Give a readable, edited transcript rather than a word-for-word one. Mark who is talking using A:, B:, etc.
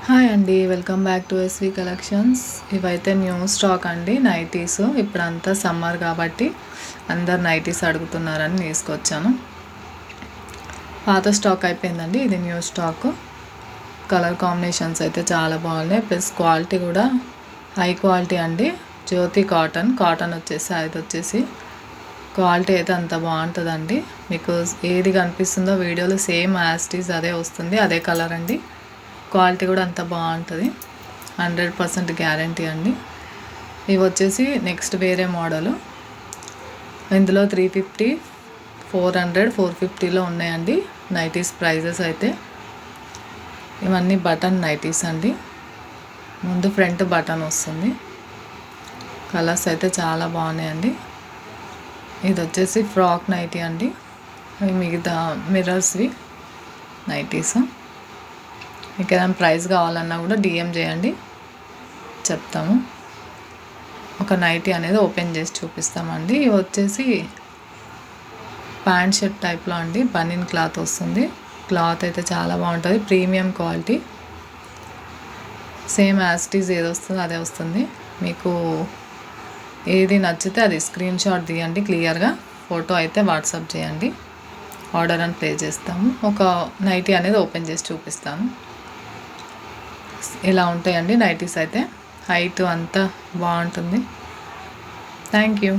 A: Hi అండి, welcome back to SV collections. ఇవైతే new stock అండి, నైటీస్. ఇప్పుడంతా సమ్మర్ కాబట్టి అందరు నైటీస్ అడుగుతున్నారని తీసుకొచ్చాను. పాత స్టాక్ అయిపోయిందండి, ఇది న్యూ స్టాక్. కలర్ కాంబినేషన్స్ అయితే చాలా బాగున్నాయి, ప్లస్ క్వాలిటీ కూడా హై క్వాలిటీ అండి. జ్యోతి కాటన్ వచ్చేసి క్వాలిటీ అయితే అంత బాగుంటుందండి. మీకు ఏది కనిపిస్తుందో వీడియోలో సేమ్ యాస్టీస్ అదే వస్తుంది, అదే కలర్ అండి. క్వాలిటీ కూడా అంత బాగుంటుంది, 100% గ్యారంటీ అండి. ఇవి వచ్చేసి నెక్స్ట్ వేరే మోడలు. ఇందులో 350, 400, 450లో ఉన్నాయండి నైటీస్ ప్రైజెస్ అయితే. ఇవన్నీ బటన్ నైటీస్ అండి, ముందు ఫ్రంట్ బటన్ వస్తుంది. కలర్స్ అయితే చాలా బాగున్నాయండి. ఇది వచ్చేసి ఫ్రాక్ నైటీ అండి, మిగతా మిర్రర్స్వి నైటీస్. మీకు ఏదైనా ప్రైస్ కావాలన్నా కూడా డిఎం చేయండి, చెప్తాము. ఒక నైటీ అనేది ఓపెన్ చేసి చూపిస్తామండి. ఇవి వచ్చేసి ప్యాంట్ షర్ట్ టైప్లో అండి, బనియన్ క్లాత్ వస్తుంది. క్లాత్ అయితే చాలా బాగుంటుంది, ప్రీమియం క్వాలిటీ. సేమ్ యాస్టీస్ ఏది వస్తుందో అదే వస్తుంది. మీకు ఏది నచ్చితే అది స్క్రీన్ షాట్ తీయండి, క్లియర్గా ఫోటో అయితే వాట్సాప్ చేయండి, ఆర్డర్ అని ప్లే చేస్తాము. ఒక నైటీ అనేది ఓపెన్ చేసి చూపిస్తాను. ఇలా ఉంటాయండి నైటీస్ అయితే, హైట్ అంతా బాగుంటుంది. Thank you.